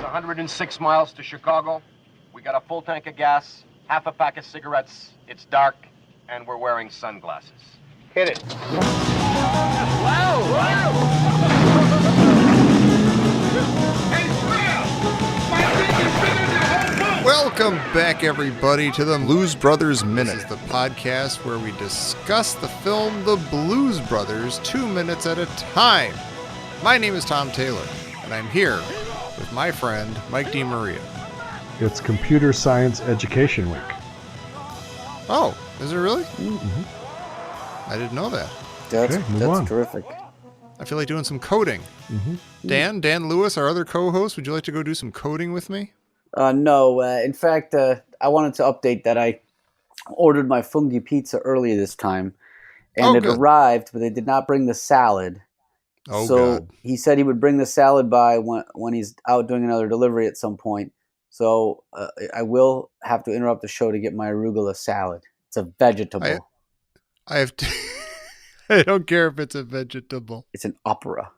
106 miles to Chicago. We got a full tank of gas, half a pack of cigarettes. It's dark, and we're wearing sunglasses. Hit it. Wow! Welcome back, everybody, to the Blues Brothers Minute. This is the podcast where we discuss the film The Blues Brothers 2 minutes at a time. My name is Tom Taylor, and I'm here with my friend, Mike DiMaria. It's Computer Science Education Week. Oh, is it really? Mm-hmm. I didn't know that. That's on. terrific. I feel like doing some coding. Mm-hmm. Dan Lewis, our other co-host, would you like to go do some coding with me? No. In fact, I wanted to update that I ordered my fungi pizza earlier this time, and it arrived, but they did not bring the salad. Oh, so God. he said he would bring the salad by when he's out doing another delivery at some point. So I will have to interrupt the show to get my arugula salad. It's a vegetable. I have to... I don't care if it's a vegetable. It's an opera.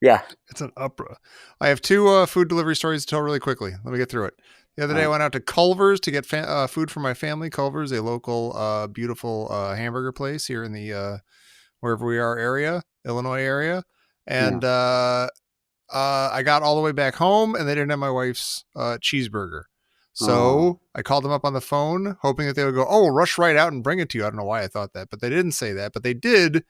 Yeah. It's an opera. I have two food delivery stories to tell really quickly. Let me get through it. The other day I went out to Culver's to get food for my family. Culver's, a local, beautiful hamburger place here in the wherever we are area, Illinois area. And I got all the way back home and they didn't have my wife's cheeseburger. So I called them up on the phone, hoping that they would go, oh, we'll rush right out and bring it to you. I don't know why I thought that, but they didn't say that. But they did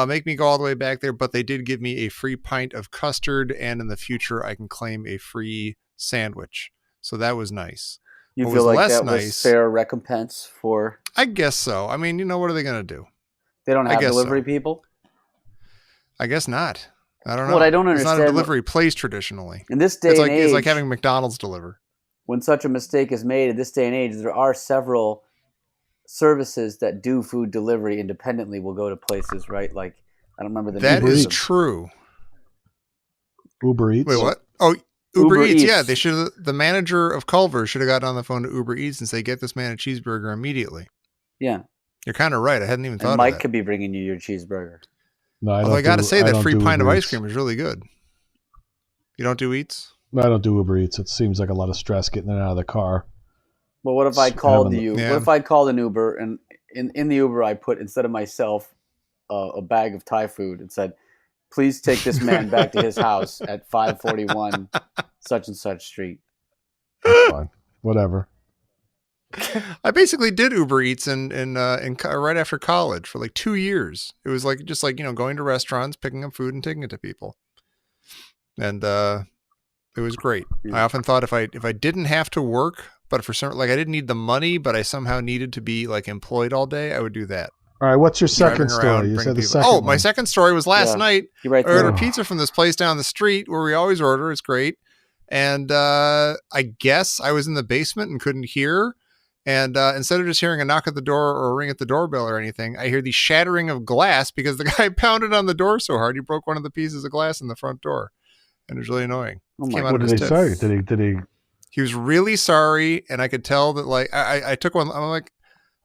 make me go all the way back there. But they did give me a free pint of custard. And in the future, I can claim a free sandwich. So that was nice. You what feel was like less that was nice, fair recompense for... I guess so. I mean, what are they going to do? They don't have delivery so. people? I guess not. I don't know. What I don't It's understand... not a delivery place traditionally. In this day and age... It's like having McDonald's deliver. When such a mistake is made in this day and age, there are several services that do food delivery independently. Will go to places, right? Like, I don't remember the name. That is true. Uber Eats. Wait, what? Oh, Uber Eats. Yeah, they should. The manager of Culver should have gotten on the phone to Uber Eats and say, "Get this man a cheeseburger immediately." Yeah, you're kind of right. I hadn't even thought. And Mike of that. could be bringing you your cheeseburger. No, although I got to say that free pint of ice cream is really good. You don't do Eats? No, I don't do Uber Eats. It seems like a lot of stress getting in and out of the car. Well, what if I called you? Yeah. What if I called an Uber and in the Uber I put, instead of myself, a bag of Thai food and said, please take this man back to his house at 541 such and such street. That's fine. Whatever. I basically did Uber Eats in right after college for like 2 years. It was like just like, going to restaurants, picking up food and taking it to people. And it was great. Yeah. I often thought if I didn't have to work, but for some, like I didn't need the money, but I somehow needed to be like employed all day, I would do that. All right, what's your second story? You said the second one. My second story was last night. Right I ordered pizza from this place down the street where we always order. It's great. And I guess I was in the basement and couldn't hear. And instead of just hearing a knock at the door or a ring at the doorbell or anything, I hear the shattering of glass because the guy pounded on the door so hard he broke one of the pieces of glass in the front door. And it was really annoying. What did he say? Did he? He was really sorry, and I could tell that. Like I took one. I'm like,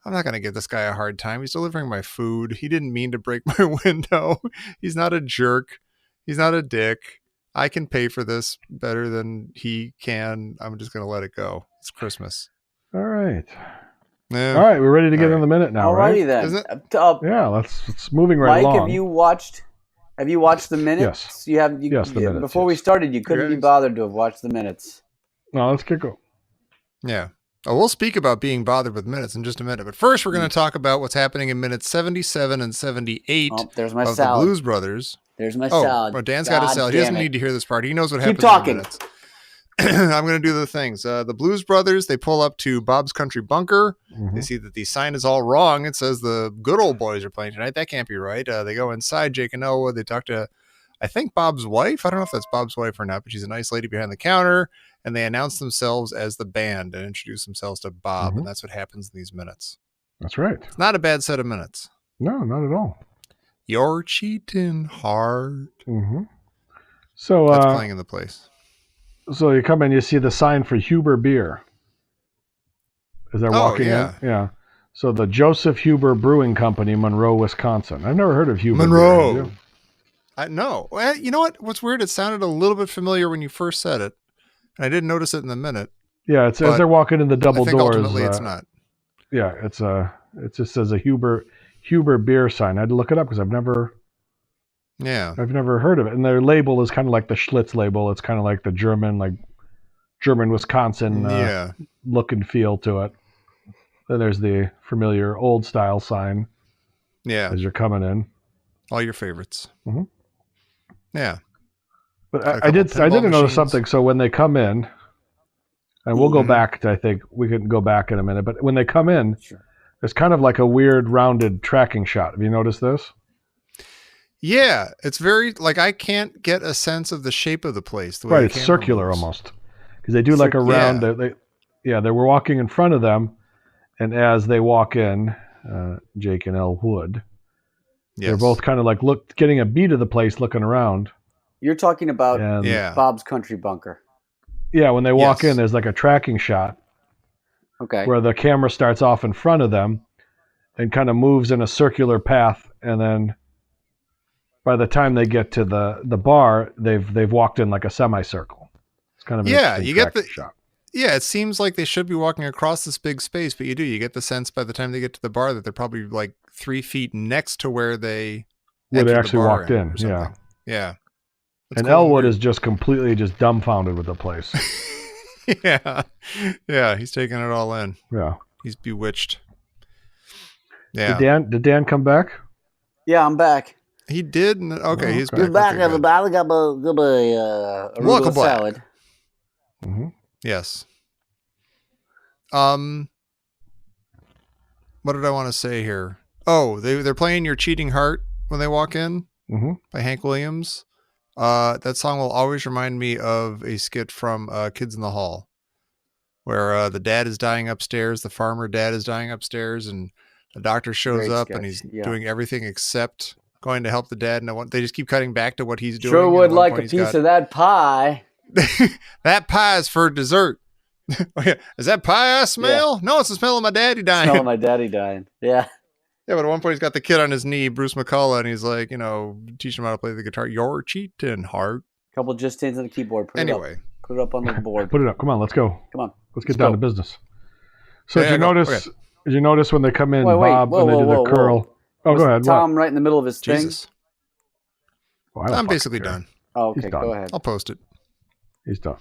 I'm not going to give this guy a hard time. He's delivering my food. He didn't mean to break my window. He's not a jerk. He's not a dick. I can pay for this better than he can. I'm just going to let it go. It's Christmas. All right. Yeah. All right. We're ready to get in the minute now, right? Alrighty then. Isn't it? Yeah. It's moving right along. Mike, have you watched the minutes? Yes. Yes, the minutes. Before we started, you couldn't be bothered to have watched the minutes. No, let's get going. Yeah. Oh, we'll speak about being bothered with minutes in just a minute. But first, we're going to talk about what's happening in minutes 77 and 78 there's my of salad. the Blues Brothers. There's my salad. Oh, Dan's got his salad. He doesn't need to hear this part. He knows what happens. Keep talking. In minutes. I'm going to do the things. The Blues Brothers, they pull up to Bob's Country Bunker. Mm-hmm. They see that the sign is all wrong. It says the good old boys are playing tonight. That can't be right. They go inside, Jake and Noah. They talk to, I think, Bob's wife. I don't know if that's Bob's wife or not, but she's a nice lady behind the counter. And they announce themselves as the band and introduce themselves to Bob. Mm-hmm. And that's what happens in these minutes. That's right. It's not a bad set of minutes. No, not at all. You're cheating hard. Mm-hmm. So that's playing in the place. So you come in, you see the sign for Huber Beer. As they're walking in. Yeah. So the Joseph Huber Brewing Company, Monroe, Wisconsin. I've never heard of Huber Monroe. Beer. No. Well, you know what? What's weird? It sounded a little bit familiar when you first said it. I didn't notice it in the minute. Yeah, it's as they're walking in the double I think doors. Ultimately, it's not. Yeah, it just says a Huber beer sign. I had to look it up because I've never heard of it. And their label is kind of like the Schlitz label. It's kind of like the German Wisconsin look and feel to it. Then there's the familiar old style sign. Yeah, as you're coming in. All your favorites. Mm-hmm. Yeah, but I did notice something. So when they come in, and we'll go back to, I think we can go back in a minute, but when they come in, it's kind of like a weird rounded tracking shot. Have you noticed this? Yeah, it's very, like, I can't get a sense of the shape of the place. The way right, it's circular almost. Because they do like a round, they were walking in front of them, and as they walk in, Jake and Elwood, they're both kind of like getting a beat of the place, looking around. You're talking about Bob's Country Bunker. Yeah, when they walk in, there's like a tracking shot. Okay. Where the camera starts off in front of them and kind of moves in a circular path, and then by the time they get to the bar, they've walked in like a semicircle. It's kind of an you get the shot. Yeah, it seems like they should be walking across this big space, but you get the sense by the time they get to the bar that they're probably like 3 feet next to where they actually walked in. Yeah. And Elwood is just completely dumbfounded with the place. Yeah, he's taking it all in. Yeah, he's bewitched. Yeah. Did Dan come back? Yeah, I'm back. He did. Okay, he's back. He's back. Everybody got a arugula salad. Mm-hmm. Yes. What did I want to say here? Oh, they're playing "Your Cheating Heart" when they walk in by Hank Williams. That song will always remind me of a skit from Kids in the Hall, where the dad is dying upstairs, the farmer dad is dying upstairs, and the doctor shows up and he's doing everything except going to help the dad. And they just keep cutting back to what he's doing. Sure would like a piece of that pie. That pie is for dessert. Is that pie I smell? No, it's the smell of my daddy dying. Smell of my daddy dying. Yeah. Yeah, but at one point he's got the kid on his knee, Bruce McCullough, and he's like, teaching him how to play the guitar. You're cheating, Heart. Couple just stands on the keyboard. Put it up on the board. Put it up. Come on, let's go. Come on. Let's get down to business. So did you notice when they come in, Bob, when they do the curl? Oh, go ahead. Tom right in the middle of his thing? I'm basically done. Oh, okay. Go ahead. I'll post it. He's done.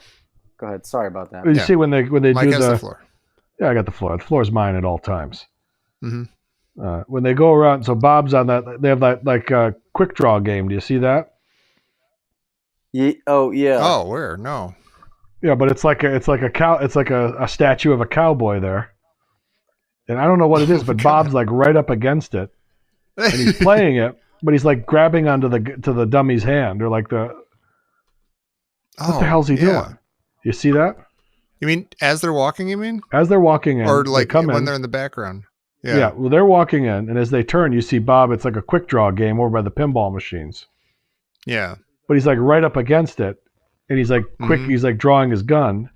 Go ahead. Sorry about that. You see when they Mike do has the floor. Yeah, I got the floor. The floor's mine at all times. Mm-hmm. When they go around, so Bob's on that. They have that like quick draw game. Do you see that? Yeah. Oh, yeah. Oh, where? No. Yeah, but it's like a statue of a cowboy there, and I don't know what it is, but Bob's like right up against it, and he's playing it, but he's like grabbing onto the dummy's hand, or like what the hell's he doing? You see that? You mean as they're walking? You mean as they're walking in, or like when they're in the background? Yeah. Well, they're walking in, and as they turn, you see Bob. It's like a quick draw game over by the pinball machines. Yeah. But he's like right up against it, and he's like quick. Mm-hmm. He's like drawing his gun,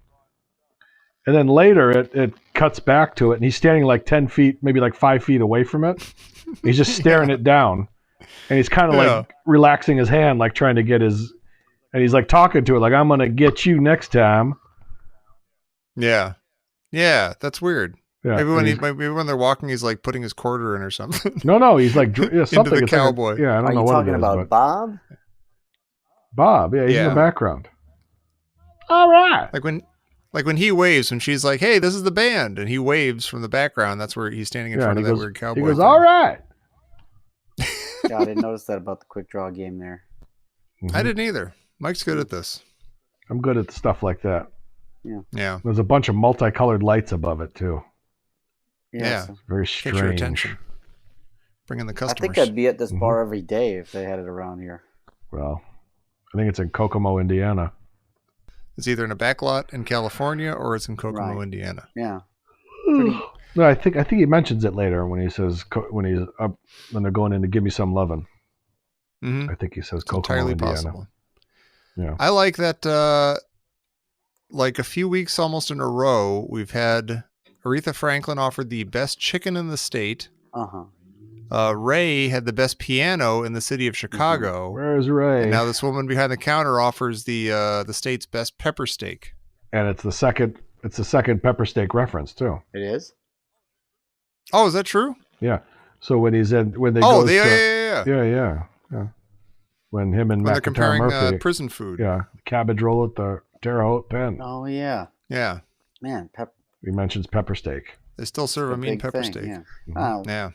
and then later it cuts back to it, and he's standing like 10 feet, maybe like 5 feet away from it. He's just staring it down, and he's kind of like relaxing his hand, like trying to get his, and he's like talking to it, like I'm gonna get you next time. Yeah, that's weird. Yeah, maybe when they're walking, he's like putting his quarter in or something. No, he's like something. Into the cowboy. I don't know what talking it is, about. Bob? Bob, he's in the background. All right. Like when he waves, when she's like, "Hey, this is the band," and he waves from the background. That's where he's standing in front of that weird cowboy. He goes, "All right." Yeah, I didn't notice that about the quick draw game there. Mm-hmm. I didn't either. Mike's good at this. I'm good at stuff like that. Yeah. There's a bunch of multicolored lights above it too. Yeah. Very strange. Get your attention. Bringing the customers. I think I'd be at this bar every day if they had it around here. Well, I think it's in Kokomo, Indiana. It's either in a backlot in California or it's in Kokomo, Indiana. Yeah. No, I think he mentions it later when he says when they're going in to give me some lovin'. Mm-hmm. I think he says it's Kokomo, entirely Indiana. Possible. Yeah. I like that. Like a few weeks almost in a row, we've had Aretha Franklin offered the best chicken in the state. Ray had the best piano in the city of Chicago. Where's Ray? And now this woman behind the counter offers the state's best pepper steak. and it's the second pepper steak reference too. It is. Oh, is that true? Yeah. So when they yeah. When him and when they're McIntyre comparing Murphy, prison food. yeah, cabbage roll at the Terre Haute Pen. Oh yeah. Yeah. Man, He mentions pepper steak. They still serve a mean pepper steak. Yeah. Mhm. Oh, Yeah.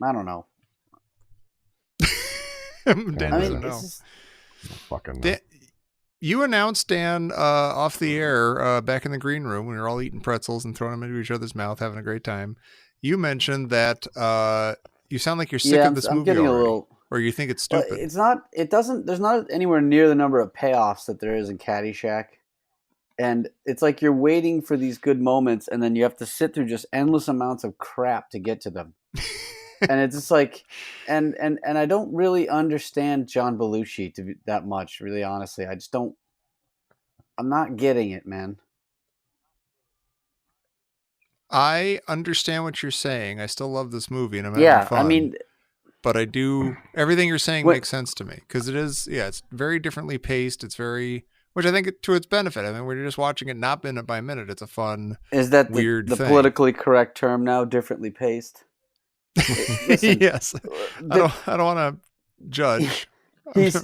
I don't know. Dan I doesn't mean, know. Fucking. You announced, Dan, off the air, back in the green room when we were all eating pretzels and throwing them into each other's mouth, having a great time. You mentioned that you sound like you're sick of this I'm movie getting already, a little. or you think it's Well, stupid. it's not. It doesn't. There's not anywhere near the number of payoffs that there is in Caddyshack, and it's like you're waiting for these good moments, and then you have to sit through just endless amounts of crap to get to them. And it's just like, and I don't really understand John Belushi that much, really, honestly. I just don't. I'm not getting it, man. I understand what you're saying. I still love this movie, and I'm having fun. I mean, but I do everything you're saying makes sense to me because it is. Yeah, it's very differently paced. It's very, which I think to its benefit. I mean, when you're just watching it, not minute by minute, it's a fun. Is that weird the thing. politically correct term now? Differently paced. Listen, yes, I don't want to judge. He's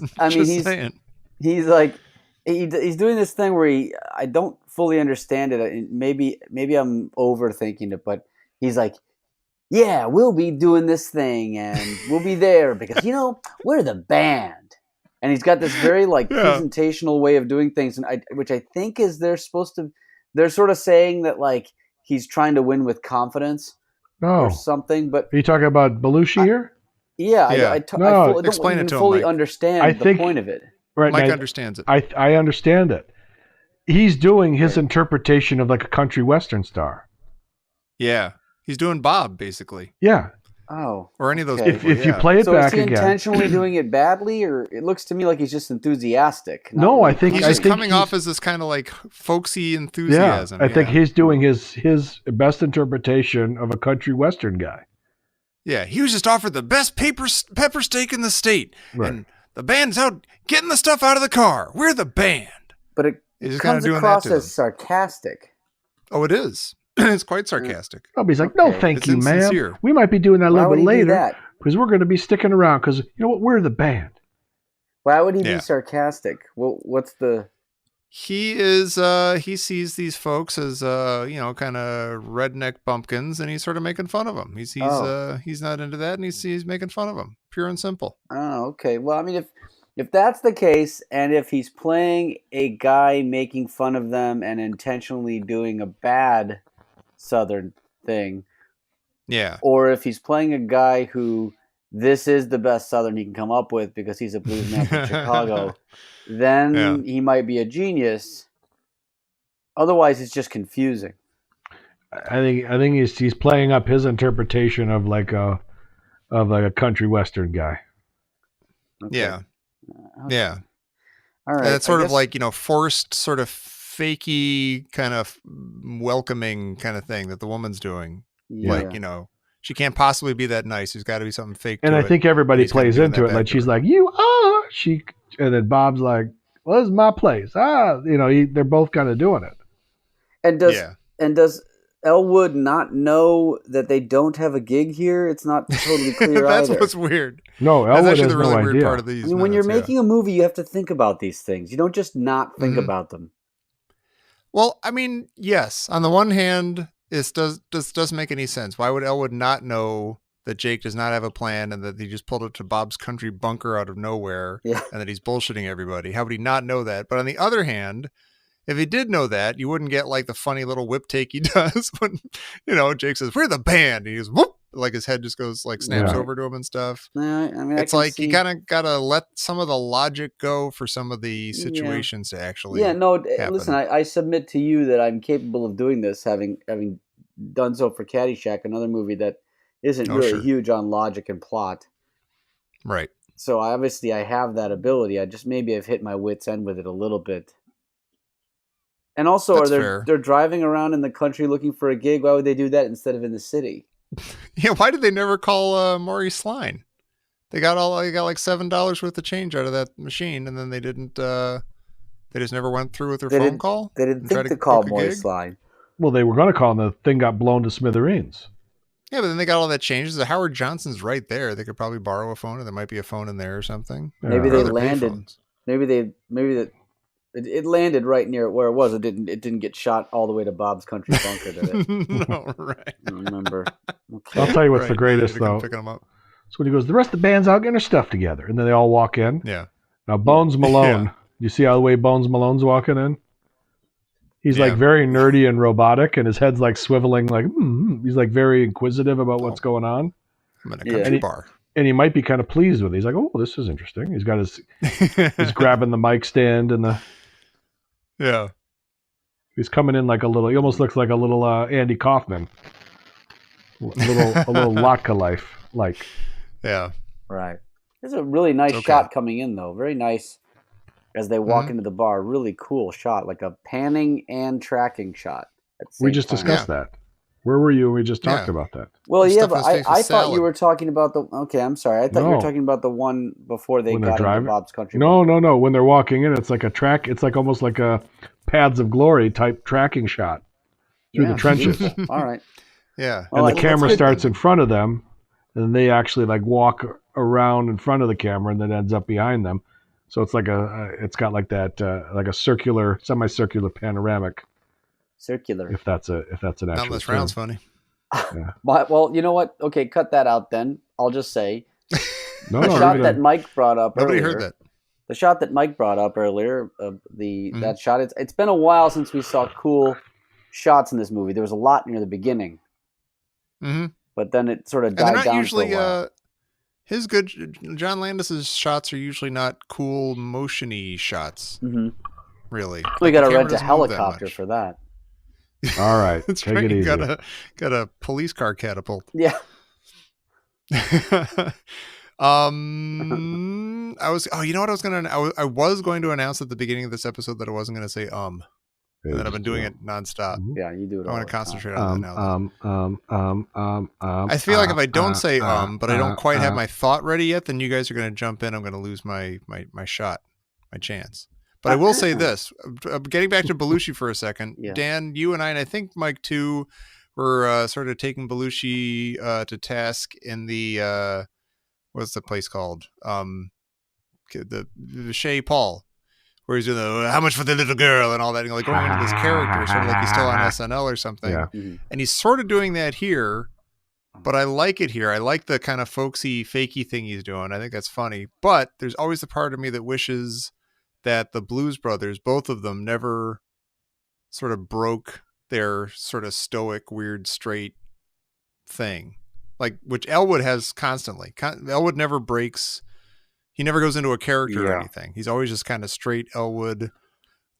like he's doing this thing where I don't fully understand it. Maybe I'm overthinking it, but he's like, yeah, we'll be doing this thing and we'll be there because we're the band, and he's got this very presentational way of doing things, and which I think is they're sort of saying that like he's trying to win with confidence. Or something, but are you talking about Belushi here? Yeah, I don't explain it to him, fully Mike. understand the point of it. Right, Mike understands it. I understand it. He's doing his interpretation of like a country western star. Yeah, he's doing Bob basically. Yeah. Oh, or any of those. If people, you play it so back is he again, intentionally doing it badly, or it looks to me like he's just enthusiastic? No, I think he's just coming off as this kind of like folksy enthusiasm. I think he's doing his best interpretation of a country western guy. Yeah, he was just offered the best pepper steak in the state, right. And the band's out getting the stuff out of the car. We're the band, but it comes across as sarcastic. Oh, it is. It's quite sarcastic. Oh, but he's like, no, thank you, ma'am. We might be doing that a little bit later because we're going to be sticking around because, you know what, we're the band. Why would he be sarcastic? What's the... He sees these folks as, kind of redneck bumpkins, and he's sort of making fun of them. He's not into that, and he's making fun of them. Pure and simple. Oh, okay. Well, I mean, if that's the case, and if he's playing a guy making fun of them and intentionally doing a bad Southern thing, or if he's playing a guy who this is the best Southern he can come up with because he's a blues man from Chicago, then he might be a genius. Otherwise, it's just confusing. I think he's playing up his interpretation of like a country western guy. Okay. Yeah. Okay. Yeah. All right. And it's sort of like, forced sort of fakey kind of welcoming kind of thing that the woman's doing. Yeah. Like, she can't possibly be that nice. There's got to be something fake. And I think everybody plays into it. Like she's like, you are. And then Bob's like, well, this is my place. They're both kind of doing it. And does Elwood not know that they don't have a gig here? It's not totally clear That's either. what's weird. No, Elwood That's actually has the really no weird idea. part of these. When you're making a movie, you have to think about these things. You don't just not think about them. Well, I mean, yes. On the one hand, this doesn't make any sense. Why would Elwood not know that Jake does not have a plan and that he just pulled it to Bob's country bunker out of nowhere and that he's bullshitting everybody? How would he not know that? But on the other hand, if he did know that, you wouldn't get like the funny little whip take he does when, Jake says, we're the band. And he goes, whoop, like his head just goes like snaps over to him and stuff. I mean, it's like you kind of got to let some of the logic go for some of the situations to actually happen. Listen, I submit to you that I'm capable of doing this, having done so for Caddyshack, another movie that isn't really huge on logic and plot. Right. So obviously I have that ability. Maybe I've hit my wit's end with it a little bit. And also, they're driving around in the country looking for a gig. Why would they do that instead of in the city? Yeah, why did they never call Maurice Line? They got like $7 worth of change out of that machine, and then they didn't They just never went through with their They phone didn't- call? They didn't and tried think to to call book a Moist gig? line. Well, they were going to call, and the thing got blown to smithereens. Yeah, but then they got all that changed. The Howard Johnson's right there. They could probably borrow a phone, or there might be a phone in there or something. Maybe Yeah. they Or other landed. payphones. It landed right near where it was. It didn't get shot all the way to Bob's Country Bunker, did it? No, right. I don't remember. Okay. I'll tell you what's the Right, greatest, they come though. Picking them up. So when he goes, the rest of the band's out getting their stuff together. And then they all walk in. Yeah. Now, Bones Malone, Yeah. you see how the way Bones Malone's walking in? He's Yeah. like very nerdy and robotic, and his head's like swiveling, like, he's like very inquisitive about Oh. what's going on. I'm in a Yeah. country And he- bar. And he might be kind of pleased with it. He's like, oh, this is interesting. He's got he's grabbing the mic stand and Yeah. he's coming in like he almost looks like a little Andy Kaufman. A little Latka life, like. Yeah. Right. There's a really nice Okay. shot coming in, though. Very nice as they walk Mhm. into the bar. Really cool shot, like a panning and tracking shot. At the We same just time. discussed that. Where were you? We just talked Yeah. about that. Well, The yeah, stuff but in his face I was thought you salad. were talking about the. Okay, I'm sorry. I thought you were No. talking about the one before they When they're got into driving? Bob's Country. No. When they're walking in, it's like a track. It's like almost like a Paths of Glory type tracking shot through Yeah, the trenches. beautiful. All right. Yeah. Well, And the that's camera good starts then. in front of them, and they actually like walk around in front of the camera, and then ends up behind them. So it's like it's got like that, like a circular, semicircular panoramic. Circular. If that's an Not actual unless term. round's funny. Well, you know what? Okay, cut that out then. I'll just say No, the no, shot leave it that in. Mike brought up Nobody earlier. heard that. The shot that Mike brought up earlier, Mm-hmm. that shot. It's been a while since we saw cool shots in this movie. There was a lot near the beginning, Mm-hmm. but then it sort of And they're died not down usually for a while. John Landis's shots are usually not cool motiony shots, Mhm. really. We got to The camera rent a doesn't move that helicopter much. for that. All right, That's take right. it You easy. got a police car catapult. Yeah. You know what I was going to announce at the beginning of this episode that I wasn't going to say and then I've been doing it nonstop. Yeah, you do it. I all want the to time. concentrate on that now. I feel I like if I don't say but I don't quite have my thought ready yet, then you guys are going to jump in. I'm going to lose my shot, my chance. But I will say this: getting back to Belushi for a second, Yeah. Dan, you and I think Mike too, were sort of taking Belushi to task in the what's the place called? The Chez Paul, where he's doing the how much for the little girl and all that, like going into this character, sort of like he's still on SNL or something. Yeah. Mhm. And he's sort of doing that here, but I like it here. I like the kind of folksy, fakey thing he's doing. I think that's funny. But there's always the part of me that wishes that the Blues Brothers, both of them, never sort of broke their sort of stoic, weird, straight thing. Like, which Elwood has constantly. Elwood never breaks. He never goes into a character or Yeah. anything. He's always just kind of straight Elwood.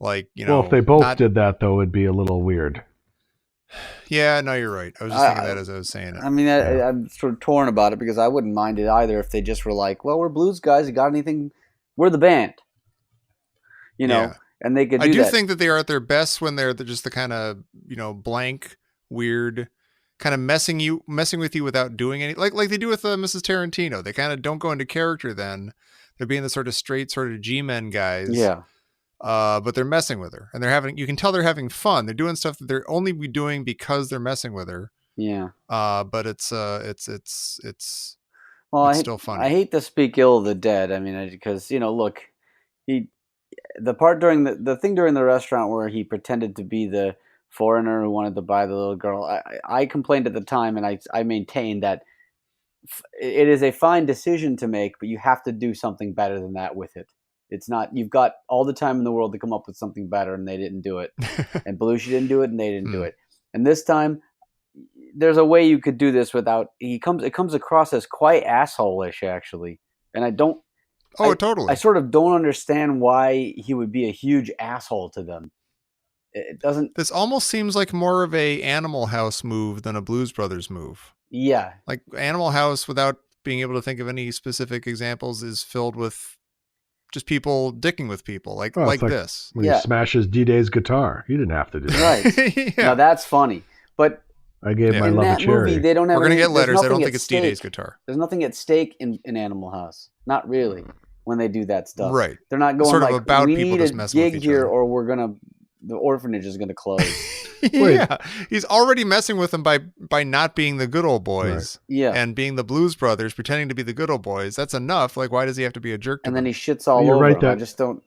Like, you know. Well, if they both not- did that, though, it'd be a little weird. Yeah, no, you're right. I was just thinking that as I was saying it. I mean, I'm sort of torn about it because I wouldn't mind it either if they just were like, "Well, we're blues guys. You got anything? We're the band." You know, Yeah. and they could do I do that. think that they are at their best when they're just the kind of, blank, weird, kind of messing with you without doing any, like they do with Mrs. Tarantino. They kind of don't go into character then. They're being the sort of straight sort of G-men guys. Yeah. But they're messing with her, and you can tell they're having fun. They're doing stuff that they're only be doing because they're messing with her. Yeah. But it's Well, it's I still funny. I hate to speak ill of the dead. I mean, because look, the part during the thing during the restaurant where he pretended to be the foreigner who wanted to buy the little girl. I complained at the time, and I maintained that it is a fine decision to make, but you have to do something better than that with it. It's not, you've got all the time in the world to come up with something better, and they didn't do it. And Belushi didn't do it, and they didn't do it. And this time, there's a way you could do this without. It comes across as quite asshole-ish, actually. And I don't. Totally. I sort of don't understand why he would be a huge asshole to them. It doesn't. This almost seems like more of a Animal House move than a Blues Brothers move. Yeah. Like Animal House, without being able to think of any specific examples, is filled with just people dicking with people like It's this. When Yeah. he smashes D-Day's guitar. He didn't have to do that. Right. Yeah. Now that's funny, but I gave Yeah. my in love a that cherry. movie they don't have. We're gonna any- get there's letters. I nothing don't at think it's D-Day's stake. guitar. There's nothing at stake in Animal House. Not really. when they do that stuff. Right. They're not going Sort of like, about we people need just a messing with gig each here other. or the orphanage is going to close. Yeah. He's already messing with them by not being the good old boys. Yeah. And being the Blues Brothers, pretending to be the good old boys. That's enough. Like, why does he have to be a jerk to And them? then he shits all You're over right them. I that- just don't.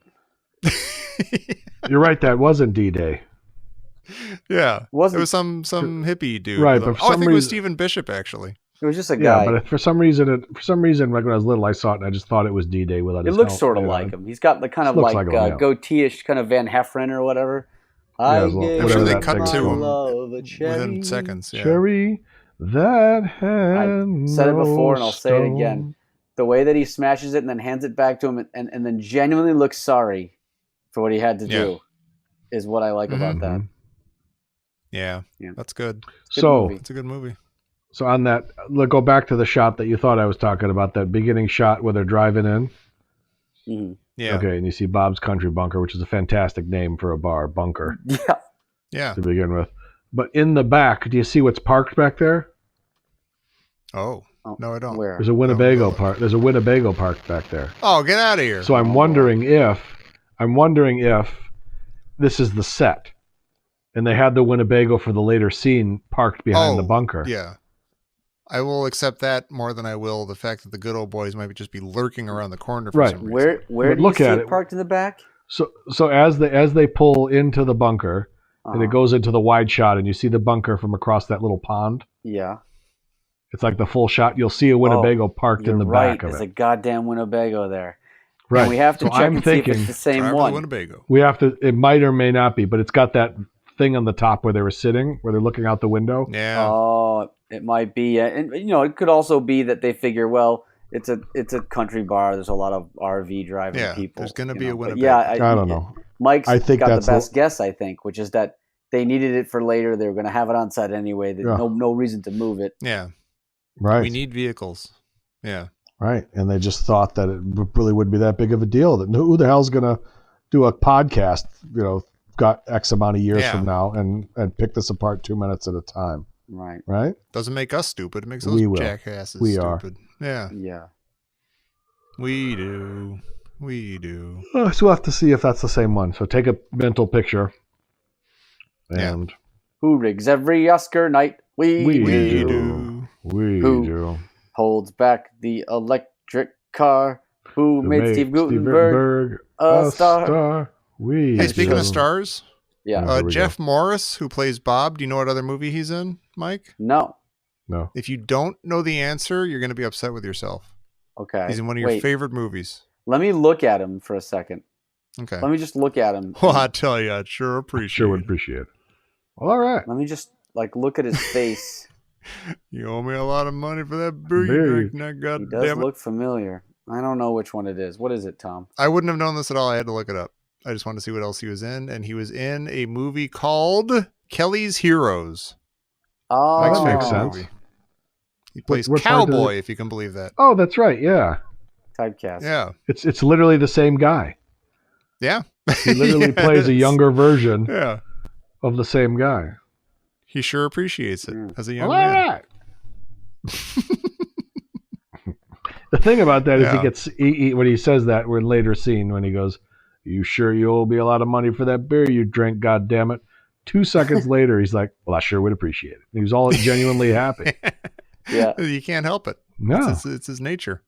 You're right. That wasn't D-Day. Yeah. Wasn't- It was some hippie dude. Right, with but a- for I some think it was reason- Stephen Bishop, actually. It was just a Yeah, guy. but for some reason, like when I was little, I saw it and I just thought it was D-Day without It his looks helmet, sort of you know. like him. He's got the kind of Looks like, like him, yeah. goatee-ish kind of Van Heffron or whatever. Yeah, I as well. gave I'm sure they that cut thing to is him love a cherry. within seconds. Yeah. Cherry that had said it before and I'll say it no again. The way that he smashes it and then hands it back to him and then genuinely looks sorry for what he had to Yeah. do is what I like about that. Mhm. Yeah. Yeah. That's good. Good So, movie. It's a good movie. so on that, go back to the shot that you thought I was talking about, that beginning shot where they're driving in. Mhm. Yeah. Okay, and you see Bob's Country Bunker, which is a fantastic name for a bar, bunker, Yeah. Yeah. to begin with. But in the back, do you see what's parked back there? Oh. Oh, No, I don't. Where? There's a Winnebago No. park. There's a Winnebago parked back there. Oh, get out of here. So I'm wondering if this is the set, and they had the Winnebago for the later scene parked behind the bunker. Yeah. I will accept that more than I will the fact that the good old boys might just be lurking around the corner for Right. some reason. Where But do you look see at it it. parked in the back? So as they pull into the bunker, and it Uh-huh. goes into the wide shot, and you see the bunker from across that little pond. Yeah. It's like the full shot. You'll see a Winnebago parked You're in the right. back of There's it. a goddamn Winnebago there. Right. And we have to So check I'm and see if thinking it's the same Driver of the one. Winnebago. we have to. It might or may not be, but it's got that thing on the top where they were sitting, where they're looking out the window. Yeah. Oh, it might be, and it could also be that they figure, well, it's a country bar. There's a lot of RV driving Yeah, people. there's gonna you be a know. But Winnebago. yeah, I don't know. Mike's I think got that's the best guess, I think, which is that they needed it for later. They were going to have it on set anyway. There's Yeah. no reason to move it. Yeah. Right. We need vehicles. Yeah. Right. And they just thought that it really wouldn't be that big of a deal. That who the hell's going to do a podcast, got X amount of years Yeah. from now and pick this apart 2 minutes at a time. Right. Right. Doesn't make us stupid. It makes those We will. jackasses We are. stupid. Yeah. Yeah. We do. We do. So we'll have to see if that's the same one. So take a mental picture. Yeah. And Who rigs every Oscar night? We We We do. do. we Who do. Holds back the electric car. Who made Steve Gutenberg a star? We Hey, speaking do. of stars, Yeah. There we Jeff Morris, who plays Bob, do you know what other movie he's in, Mike? No. No. If you don't know the answer, you're going to be upset with yourself. Okay. He's in one of your Wait, favorite movies. let me look at him for a second. Okay. Let me just look at him. Well, I tell you, I'd sure appreciate Sure would it. appreciate it. Well, all right. Let me just look at his face. You owe me a lot of money for that beer Beer. you drank. Now, He God does damn it. look familiar. I don't know which one it is. What is it, Tom? I wouldn't have known this at all. I had to look it up. I just wanted to see what else he was in. And he was in a movie called Kelly's Heroes. Oh, Mike's that makes favorite sense. movie. He plays what part did Cowboy, it- if you can believe that. Oh, that's right. Yeah. Typecast. Yeah. It's literally the same guy. Yeah. He literally Yeah, plays a it is. younger version Yeah. of the same guy. He sure appreciates it Mm. as a young Well, all man. right. The thing about that is Yeah. he gets when he says that, we're later scene when he goes, "You sure you owe me a lot of money for that beer you drank? God damn it!" 2 seconds later, he's like, "Well, I sure would appreciate it." He was all genuinely happy. Yeah. You can't help it. No, It's his nature.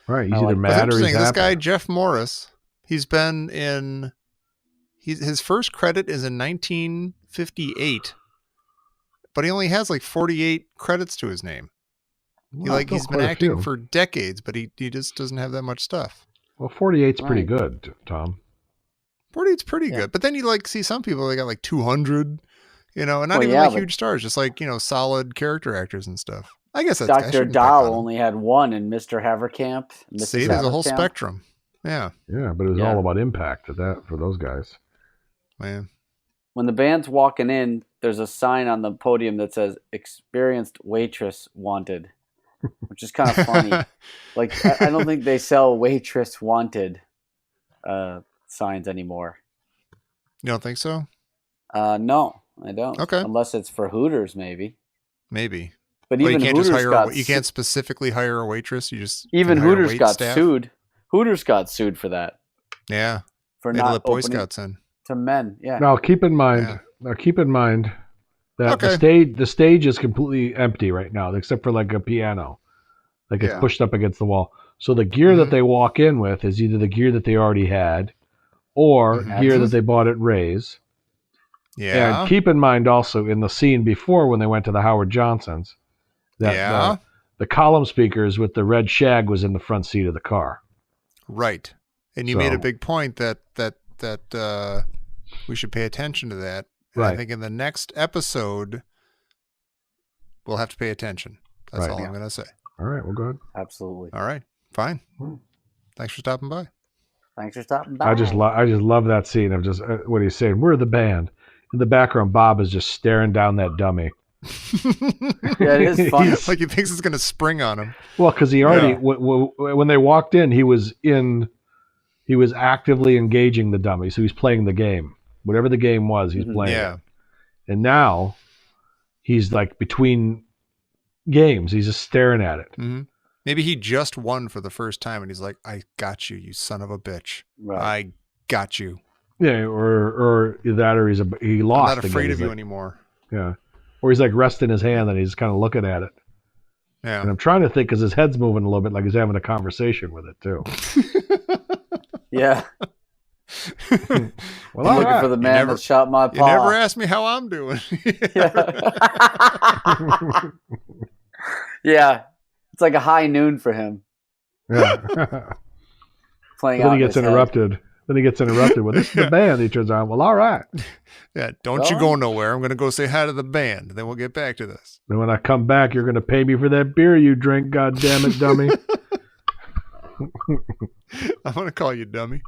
right? He's I either like that. What's mad or he's interesting, this happy. guy, Jeff Morris, he's been in, his first credit is in 1958, but he only has like 48 credits to his name. Well, still He's been quite a acting few. for decades, but he just doesn't have that much stuff. Well, 48's pretty Right. good, Tom. 48's pretty Yeah. good, but then you see some people, they got like 200, and not Well, even yeah, like but- huge stars, just like, solid character actors and stuff. I guess that's I Dr. shouldn't pick Dow on him. only had one in Mr. Haverkamp. Mrs. See, there's a whole Haverkamp. spectrum. Yeah, Yeah, but it was Yeah. all about impact at that for those guys. man. When the band's walking in, there's a sign on the podium that says "Experienced waitress wanted," which is kind of funny. Like, I don't think they sell "waitress wanted" signs anymore. You don't think so? No, I don't. Okay. Unless it's for Hooters, maybe. Maybe. But Well, even you can't Hooters just hire. got You can't specifically hire a waitress. You just even can hire Hooters wait got staff. sued. Hooters got sued for that. Yeah. For They had to not let Boy opening Scouts in. to men. Yeah. Now keep in mind that Okay. the stage is completely empty right now, except for like a piano. Like it's Yeah. pushed up against the wall. So the gear that Mhm. they walk in with is either the gear that they already had or Mhm. gear that they bought at Ray's. Yeah. And keep in mind also in the scene before when they went to the Howard Johnsons that Yeah. the column speakers with the red shag was in the front seat of the car. Right. And you made a big point that we should pay attention to that. And I Right. think in the next episode we'll have to pay attention. That's Right. all I'm going to say. All right, well, go ahead. Absolutely. All right. Fine. Hmm. Thanks for stopping by. Thanks for stopping by. I just love that scene of just what he's saying. We're the band. In the background, Bob is just staring down that dummy. Yeah, it is fun. Like he thinks it's going to spring on him. Well, because he already when they walked in, he was actively engaging the dummy, so he's playing the game. Whatever the game was, he's playing. Yeah. it. And now he's like between games, he's just staring at it. Mm-hmm. Maybe he just won for the first time, and he's like, "I got you, you son of a bitch! Right. I got you. Yeah, or that, or he lost. I'm not afraid again. of He's you like, anymore." Yeah, or he's like resting his hand and he's kind of looking at it. Yeah. And I'm trying to think because his head's moving a little bit, like he's having a conversation with it too. Yeah. Well, I'm all looking right. for the man that shot my You paw. never asked me how I'm doing. Yeah. It's like a high noon for him. Yeah. Playing Then out he gets in his interrupted. Then he gets interrupted. Well, this is the band. He turns on. Well, all right. Yeah, don't you go nowhere. I'm going to go say hi to the band. Then we'll get back to this. Then when I come back, you're going to pay me for that beer you drink. God damn it, dummy. I'm going to call you dummy.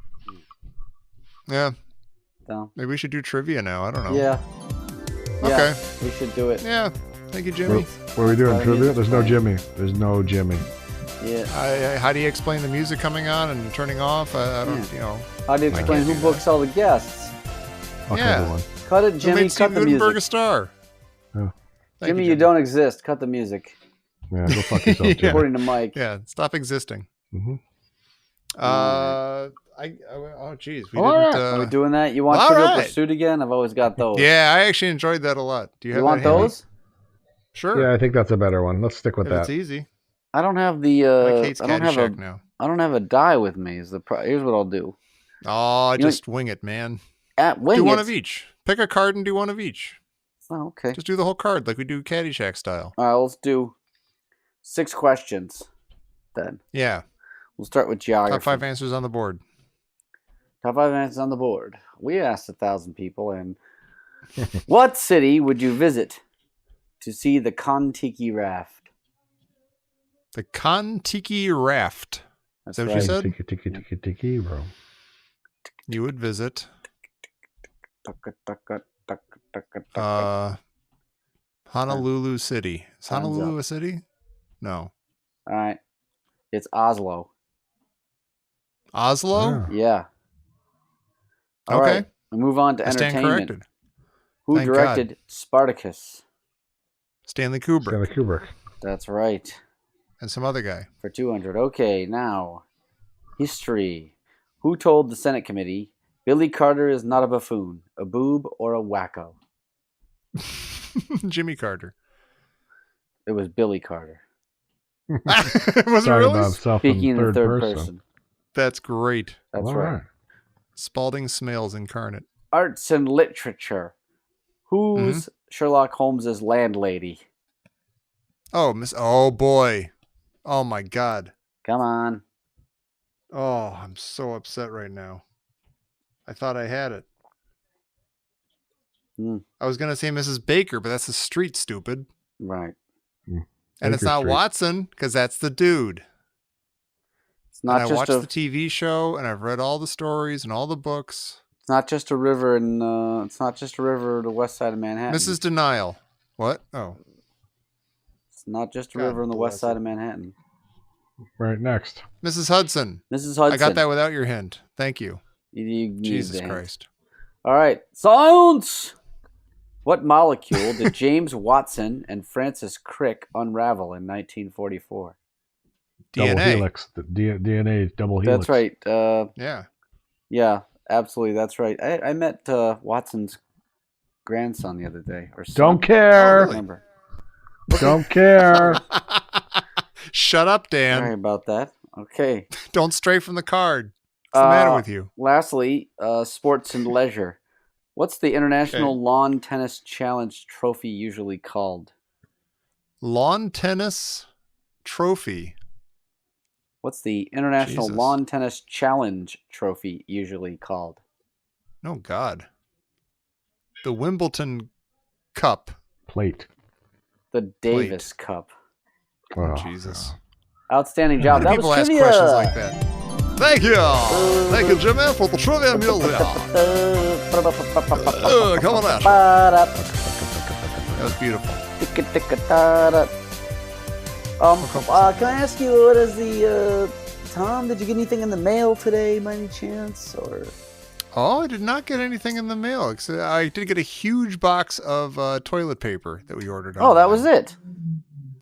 Yeah, head. maybe we should do trivia now. I don't know. Yeah. Okay. We should do it. Yeah. Thank you, Jimmy. What are we doing? Trivia? There's no Jimmy. There's no Jimmy. Yeah. How do you explain the music coming on and turning off? I don't, How do you explain can't who do books all the guests? I'll Yeah. cover one. Cut it, Who Jimmy. made Steve Cut the Gutenberg a music. star? Oh. Thank Jimmy, you don't exist. Cut the music. Yeah, go fuck yourself, Jimmy. According to Mike. Yeah, stop existing. Mm-hmm. Oh, geez, we All didn't. right. Are we doing that? You want all Trivial right. Pursuit again? I've always got those. Yeah, I actually enjoyed that a lot. Do you have You want that handy? those? Sure. Yeah, I think that's a better one. Let's stick with If that. it's easy. I don't have the. Like Kate's I don't have Caddyshack now. I don't have a die with me. Here's what I'll do. Oh, You know- just wing it, man. Wing do one it. of each. Pick a card and do one of each. Oh, okay. Just do the whole card like we do Caddyshack style. All right, let's do 6 questions. Then Yeah. we'll start with geography. Top 5 answers on the board. Top 5 answers on the board. We asked 1,000 people, and what city would you visit to see the Kon-Tiki raft? The Kon-Tiki raft. That's that what right. you said? Tiki, bro. You would visit All Honolulu City. Is Time's Honolulu up. a city? No. right. It's Oslo. Oslo? Yeah. Yeah. All Okay. right. We move on to I stand entertainment. corrected. Who Thank directed Spartacus? Stanley Kubrick Stanley Kubrick. That's right. and some other guy. For 200. Okay, now history. Who told the Senate committee Billy Carter is not a buffoon, a boob, or a wacko? Jimmy Carter. It was Billy Carter. Was it Talking really? about himself Speaking in the third third person. person. That's great. That's All right. Spalding Smales incarnate. Arts and literature. Who's Sherlock Holmes's landlady? Oh, Miss. Oh boy. Oh my God. Come on. Oh, I'm so upset right now. I thought I had it. I was gonna say Mrs. Baker, but that's a street, stupid. Right. And it's Baker not Street. Watson, because that's the dude. It's not And I just watched a. the TV show, and I've read all the stories and all the books. It's not just a river in. It's not just a river to the west side of Manhattan. Mrs. Denial. What? Oh. It's not just a God river on the bless west side it. of Manhattan. Right next. Mrs. Hudson. Mrs. Hudson. I got that without your hint. Thank you. You needed Jesus the hint. Christ. All right. Science! What molecule did James Watson and Francis Crick unravel in 1944? double DNA. helix, the DNA double helix. That's right. Yeah. Yeah, absolutely. That's right. I met Watson's grandson the other day. Or son. Don't care. I don't remember. Don't care. Shut up, Dan. Sorry about that. Okay. Don't stray from the card. What's the matter with you? Lastly, sports and leisure. What's the International Lawn Tennis Challenge Trophy usually called? Lawn Tennis Trophy. What's the International Jesus. Lawn Tennis Challenge Trophy usually called? Oh, God. The Wimbledon Cup. Plate. The Davis Cup. Oh, Jesus. Outstanding job. How many That people was ask trivia. questions like that? Thank you. Thank you, Jimmy, for the trivia meal. Come on out. That was beautiful. Can I ask you, what is the Tom? Did you get anything in the mail today, by any chance? Or Oh, I did not get anything in the mail. I did get a huge box of toilet paper that we ordered. Oh, that was it.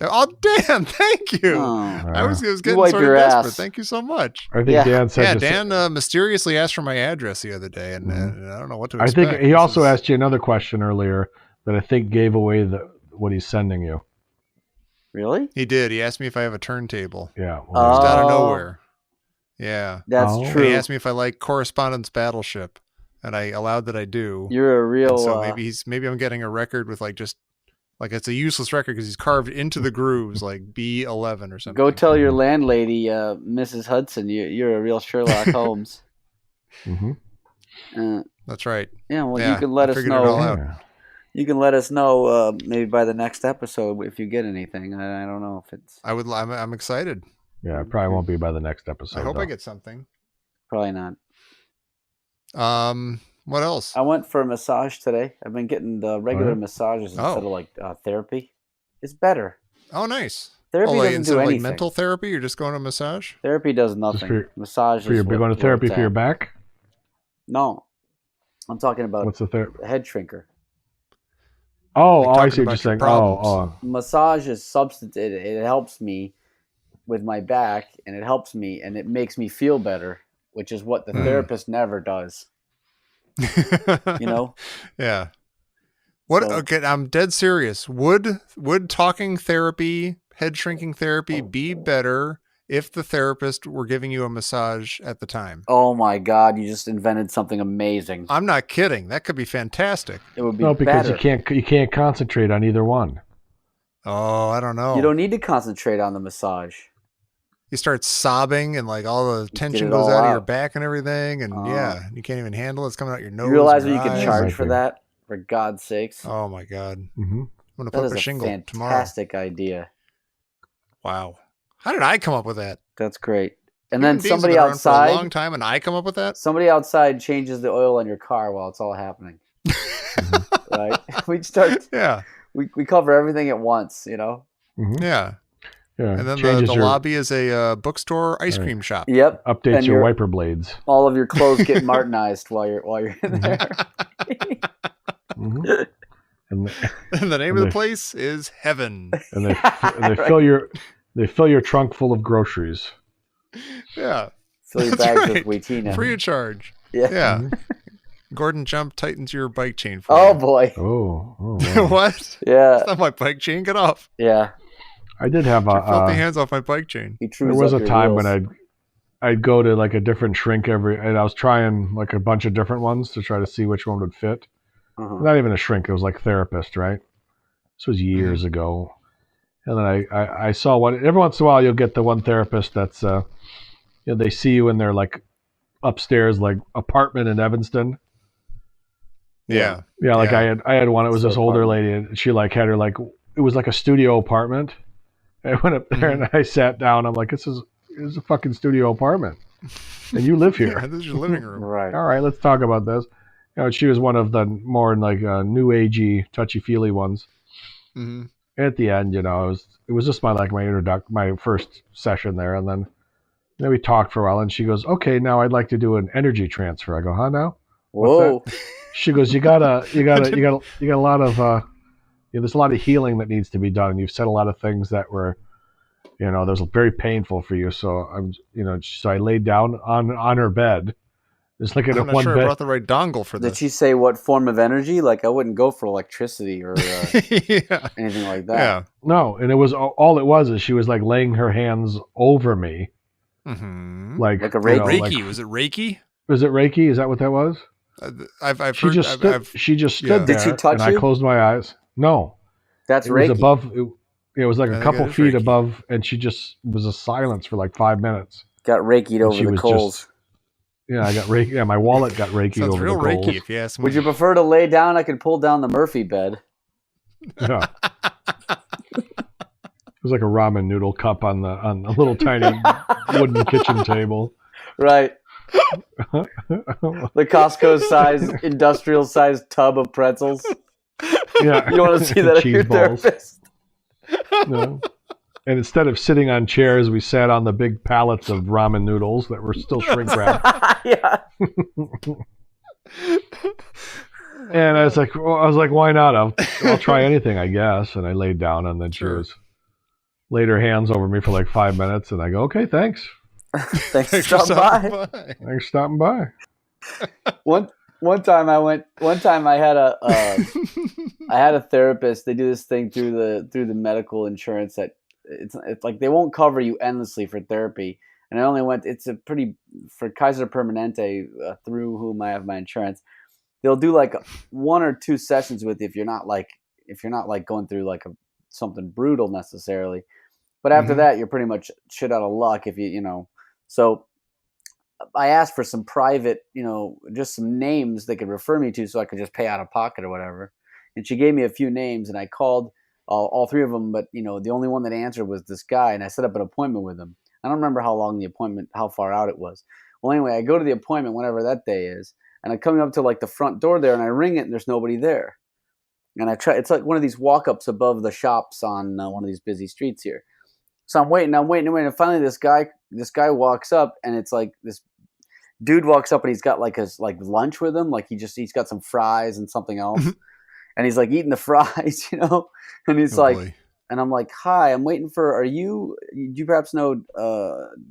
Oh, Dan, thank you. Oh. I was getting wipe sort your of desperate. ass. Thank you so much. I think Yeah. Dan said. Yeah, this- Dan mysteriously asked for my address the other day, and I don't know what to I expect. think he also asked you another question earlier that I think gave away what he's sending you. Really? He did. He asked me if I have a turntable. Yeah. Just out of Oh. nowhere. Yeah. That's Oh. And true. he asked me if I like Correspondence Battleship, and I allowed that I do. You're a real. And so maybe I'm getting a record with like it's a useless record because he's carved into the grooves like B11 or something. Go tell your landlady, Mrs. Hudson, you're a real Sherlock Holmes. Mm-hmm. That's right. Yeah, well, Yeah, you can let I us figured it all know. out. You can let us know maybe by the next episode if you get anything. I don't know if it's I'm excited. Yeah, it probably won't be by the next episode. I hope though. I get something. probably not. What else? I went for a massage today. I've been getting the regular Alright. massages instead Oh. of like therapy. It's better. Oh, nice. Therapy like, doesn't instead do of anything. like mental therapy, you're just going to massage. Therapy does nothing. for- Massage For your, is going to what therapy it's for your at. back? No, I'm talking about What's the therapy? a head shrinker. Oh, Like I talking see what about you're saying. your Oh, Massage is substantive. It helps me with my back, and it helps me, and it makes me feel better, which is what the therapist never does. You know? Yeah. What? So- Okay, I'm dead serious. Would talking therapy, head shrinking therapy, be better if the therapist were giving you a massage at the time? Oh my God! You just invented something amazing. I'm not kidding. That could be fantastic. It would be no, because better. you can't concentrate on either one. Oh, I don't know. You don't need to concentrate on the massage. You start sobbing and like all the tension it goes all out of your out. back and everything, and Oh. yeah, you can't even handle it. It's coming out your nose. You realize and what you your can eyes. charge Right for there. that? For God's sakes, Oh my god, Mm-hmm. I'm gonna that put is up a a shingle tomorrow. fantastic idea. Wow, how did I come up with that? That's great. And Human then beings have somebody been around for a long outside, time, and I come up with that. somebody outside changes the oil on your car while it's all happening. Right? We start. Yeah, We cover everything at once. You know. Mm-hmm. yeah. Yeah. And then the Changes your, lobby is a bookstore ice cream shop. Yep. updates and your your- wiper blades. All of your clothes get Martinized while you're in there. Mm-hmm. And, And the name And of the they- place is Heaven. and they fill your trunk full of groceries. Yeah, Fill your That's bags right. with Wheatina. free of charge. Yeah. Yeah. Mhm. Gordon Jump tightens your bike chain for Oh you. boy. Oh, wow. What? Yeah. It's not my bike chain. Get off. Yeah. I did have Get your filthy a. hands off my bike chain. He There trues was up a your time wheels. when I'd go to like a different shrink and I was trying like a bunch of different ones to try to see which one would fit. Uh-huh. Not even a shrink; it was like therapist, right? This was years ago, and then I saw one. Every once in a while, you'll get the one therapist that's they see you in their like upstairs like apartment in Evanston. Yeah. Yeah, like Yeah. I had one. It was So this older apartment. lady, and she like had her like it was like a studio apartment. I went up there and I sat down. I'm like, this is a fucking studio apartment, and you live here. Yeah, this is your living room. Right. All right, let's talk about this. She was one of the more like new agey, touchy feely ones. Hmm. At the end, it was just my first session there, and then we talked for a while, and she goes, "Okay, now I'd like to do an energy transfer." I go, "Huh, now?" Whoa. She goes, you got a lot of there's a lot of healing that needs to be done, and you've said a lot of things that were You know, that was very painful for you. So so I laid down on her bed. Just looking I'm at not one sure I bed. brought the right dongle for Did this. she say what form of energy? Like, I wouldn't go for electricity or Yeah. anything like that. Yeah. No, and it was all it was is she was like laying her hands over me, Mm-hmm. like Like a Reiki? Reiki. Was it Reiki? Was it Reiki? Is that what that was? I've She heard. just stood. She just stood yeah. there, Did she touch and I you? closed my eyes. No, That's it was Reiki. above. It was like I a think couple it is feet Reiki. above, and she just was a silence for like 5 minutes. Got Reiki'd over she the was coals. just- Yeah, I got Reiki. Yeah, my wallet got Reiki'd Sounds over real the coals. Reiki, if you ask me. Would you prefer to lay down? I could pull down the Murphy bed. Yeah. It was like a ramen noodle cup on a little tiny wooden kitchen table. Right. The Costco size, industrial sized tub of pretzels. Yeah, You don't want to see that at your cheese balls. therapist. No. And instead of sitting on chairs, we sat on the big pallets of ramen noodles that were still shrink wrapped. Yeah. And I was like, why not? I'll try anything, I guess. And I laid down, and then she laid her hands over me for like 5 minutes, and I go, okay, thanks. Thanks for stopping by. Thanks for stopping by. One time I had a therapist. They do this thing through the medical insurance that it's like they won't cover you endlessly for therapy. And I only went. It's a pretty for Kaiser Permanente through whom I have my insurance. They'll do like 1 or 2 sessions with you if you're not like going through like something brutal necessarily. But after that, you're pretty much shit out of luck if you know. So I asked for some private, just some names they could refer me to so I could just pay out of pocket or whatever. And she gave me a few names, and I called all 3 of them. But, the only one that answered was this guy, and I set up an appointment with him. I don't remember how far out it was. Well, anyway, I go to the appointment whenever that day is, and I'm coming up to like the front door there, and I ring it, and there's nobody there. And I try. It's like one of these walk-ups above the shops on one of these busy streets here. So I'm waiting, and finally this guy walks up, and it's like this dude walks up, and he's got like his lunch with him, like he's got some fries and something else, and he's like eating the fries, and he's boy. And I'm like, hi, I'm waiting for. Do you perhaps know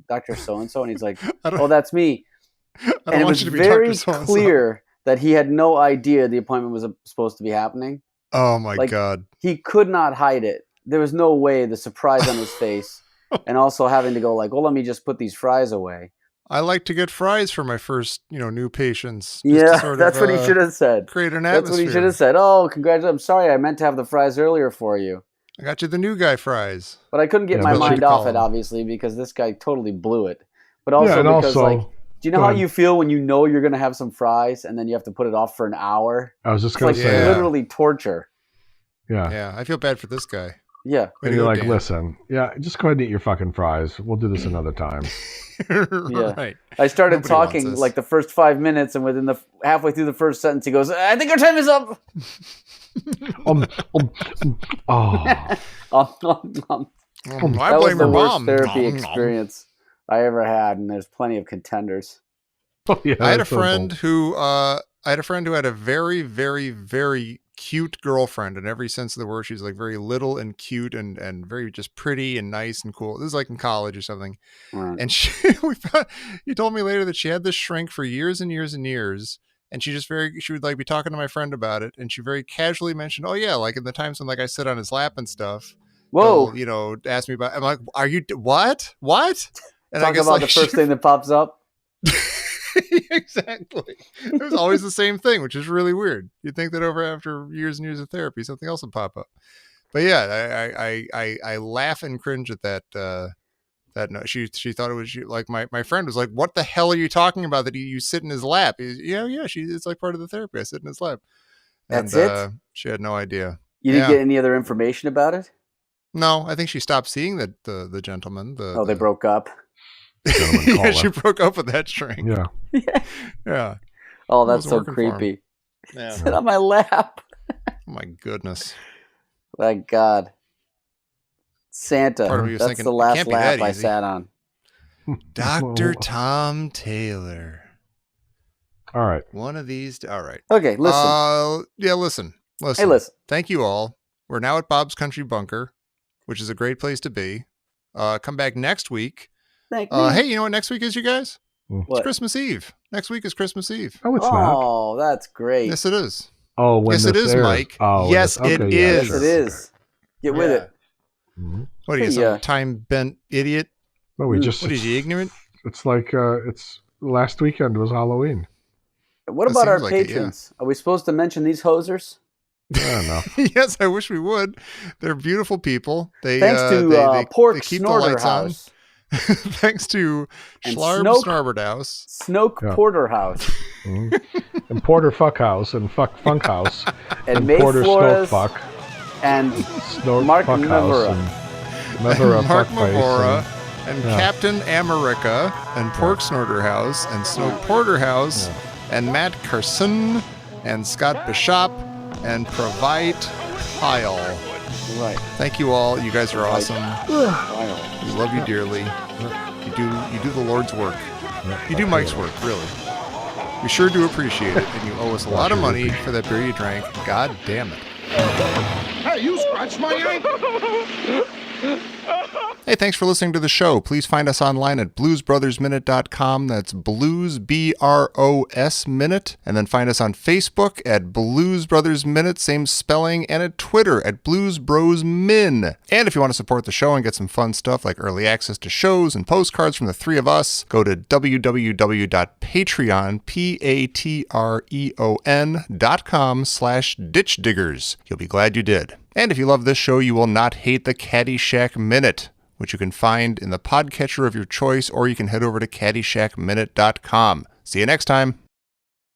Dr. So and so? And he's like, oh, that's me. And it was very clear that he had no idea the appointment was supposed to be happening. Oh my God! He could not hide it. There was no way. The surprise on his face, and also having to go like, well, let me just put these fries away. I like to get fries for my first, new patients. Yeah, that's what he should have said. Create an atmosphere. That's what he should have said. Oh, congratulations! I'm sorry, I meant to have the fries earlier for you. I got you the new guy fries. But I couldn't get my mind off it, obviously, because this guy totally blew it. But also because, do you know how you feel when you know you're going to have some fries and then you have to put it off for an hour? I was just going to say, literally torture. Yeah. Yeah, I feel bad for this guy. Yeah. And you're like, listen, just go ahead and eat your fucking fries. We'll do this another time. Yeah. Right. I started talking like the first 5 minutes, and within halfway through the first sentence, he goes, I think our time is up. I that was the worst therapy experience I ever had, and there's plenty of contenders. Oh, yeah, I had a friend who had a very, very, very cute girlfriend in every sense of the word. She's like very little and cute and very just pretty and nice and cool. This is like in college or something. Right. And he told me later that she had this shrink for years and years and years. And she would like be talking to my friend about it, and she very casually mentioned, "Oh yeah, like in the times when like I sit on his lap and stuff." Whoa! Ask me about. I'm like, "Are you what? What?" And talk about the first thing that pops up. Exactly. It was always the same thing, which is really weird. You'd think that after years and years of therapy, something else would pop up. But yeah, I laugh and cringe at that. That no, she thought it was like my friend was like, what the hell are you talking about that you sit in his lap? It's like part of the therapy. I sit in his lap. That's it? She had no idea. You didn't get any other information about it? No, I think she stopped seeing the gentleman. They broke up? Yeah, she broke up with that shrink. Yeah. Yeah. Oh, that's so creepy. Yeah. Sit on my lap. Oh my goodness. My God. Santa. That's thinking, the last lap I sat on. Dr. Tom Taylor. All right. One of these. All right. Okay, listen. Listen. Hey, listen. Thank you all. We're now at Bob's Country Bunker, which is a great place to be. Come back next week. Thank you. Hey, you know what next week is, you guys? What? It's Christmas Eve. Next week is Christmas Eve. Oh, it's not. Oh, that's great. Yes, it is. Oh, when yes, it is, airs. Mike. Oh, yes, it okay, is. Yes, it is. Get with it. Mm-hmm. What are you, some time-bent idiot? No, What is you, ignorant? It's like, it's last weekend was Halloween. What about our patrons? Are we supposed to mention these hosers? I don't know. Yes, I wish we would. They're beautiful people. Thanks to Pork Snorter House. Thanks to Schlarb Snarberdaus. Snoke Porterhouse. Mm-hmm. And Porter Fuckhouse and Funkhouse. And May Porter Flores. Snoke Fuck. And Snoke Mark Fuckhouse. Mavura. Mark Mavura. And Captain America. And Pork Snorter House. And Snoke Porterhouse. And Matt Carson. And Scott Bishop. And Provite Pyle. Right. Thank you all. You guys are awesome. We love you dearly. You do the Lord's work. You do Mike's work, really. We sure do appreciate it, and you owe us a lot of money for that beer you drank. God damn it. Hey, you scratched my ankle! Hey, thanks for listening to the show. Please find us online at bluesbrothersminute.com. That's blues, B-R-O-S minute. And then find us on Facebook at Blues Brothers Minute, same spelling, and at Twitter at Blues Bros Min. And if you want to support the show and get some fun stuff like early access to shows and postcards from the three of us, go to www.patreon.com/ditchdiggers. You'll be glad you did. And if you love this show, you will not hate the Caddyshack Minute, which you can find in the podcatcher of your choice, or you can head over to caddyshackminute.com. See you next time.